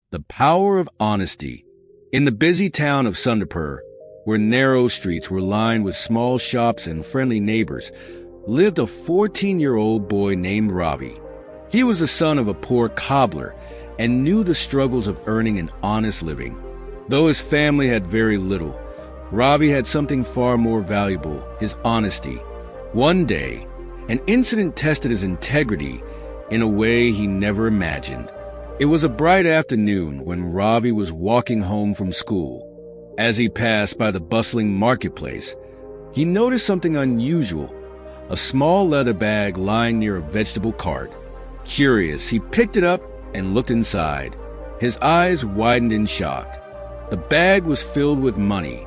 The power of honesty. In the busy town of Sundapur, where narrow streets were lined with small shops and friendly neighbors, lived a 14-year-old boy named Ravi. He was the son of a poor cobbler and knew the struggles of earning an honest living. Though his family had very little, Ravi had something far more valuable: his honesty. One day, an incident tested his integrity in a way he never imagined. It was a bright afternoon when Ravi was walking home from school. As he passed by the bustling marketplace, he noticed something unusual: a small leather bag lying near a vegetable cart. Curious, he picked it up and looked inside. His eyes widened in shock. The bag was filled with money,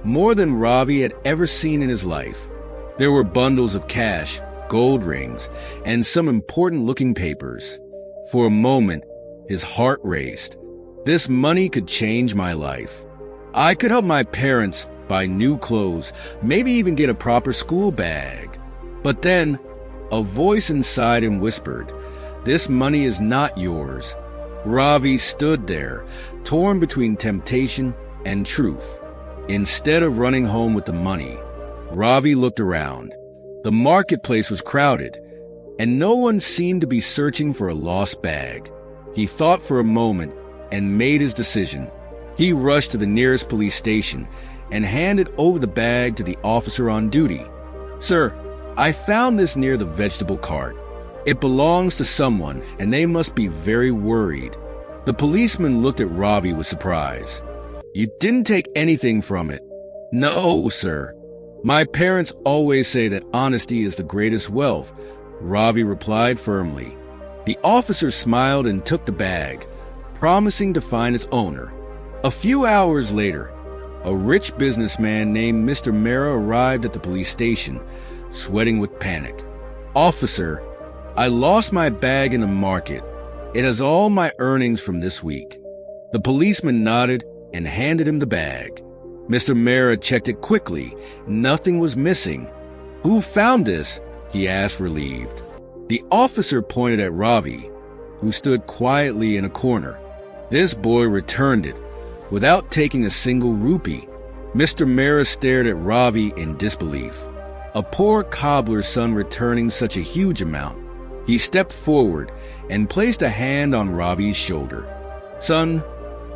more than Ravi had ever seen in his life. There were bundles of cash, gold rings, and some important-looking papers. For a moment, his heart raced. This money could change my life. I could help my parents buy new clothes, maybe even get a proper school bag. But then, a voice inside him whispered, "This money is not yours." Ravi stood there, torn between temptation and truth. Instead of running home with the money, Ravi looked around. The marketplace was crowded, and no one seemed to be searching for a lost bag. He thought for a moment and made his decision. He rushed to the nearest police station and handed over the bag to the officer on duty. "Sir, I found this near the vegetable cart. It belongs to someone, and they must be very worried." The policeman looked at Ravi with surprise. "You didn't take anything from it?" "No, sir. My parents always say that honesty is the greatest wealth," Ravi replied firmly. The officer smiled and took the bag, promising to find its owner. A few hours later, a rich businessman named Mr. Mehra arrived at the police station, sweating with panic. "Officer, I lost my bag in the market. It has all my earnings from this week." The policeman nodded and handed him the bag. Mr. Mehra checked it quickly. Nothing was missing. "Who found this?" he asked, relieved. The officer pointed at Ravi, who stood quietly in a corner. This boy returned it, without taking a single rupee. Mr. Mehra stared at Ravi in disbelief. A poor cobbler's son returning such a huge amount. He stepped forward and placed a hand on Ravi's shoulder. "Son,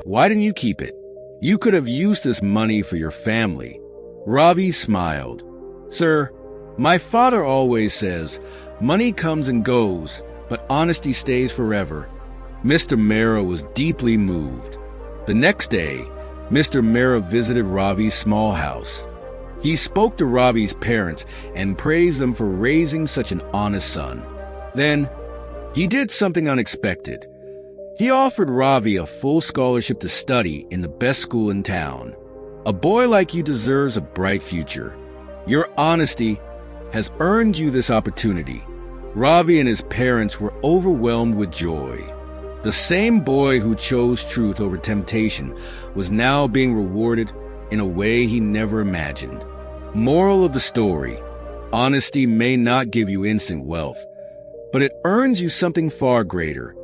why didn't you keep it? You could have used this money for your family." Ravi smiled. "Sir, my father always says, money comes and goes, but honesty stays forever." Mr. Mehra was deeply moved. The next day, Mr. Mehra visited Ravi's small house. He spoke to Ravi's parents and praised them for raising such an honest son. Then, he did something unexpected. He offered Ravi a full scholarship to study in the best school in town. "A boy like you deserves a bright future. Your honesty has earned you this opportunity." Ravi and his parents were overwhelmed with joy. The same boy who chose truth over temptation was now being rewarded in a way he never imagined. Moral of the story: honesty may not give you instant wealth, but it earns you something far greater: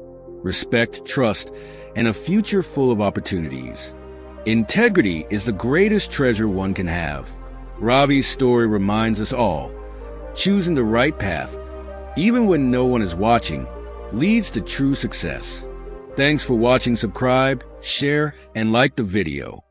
respect, trust, and a future full of opportunities. Integrity is the greatest treasure one can have. Ravi's story reminds us all: choosing the right path, even when no one is watching, leads to true success. Thanks for watching. Subscribe, share, and like the video.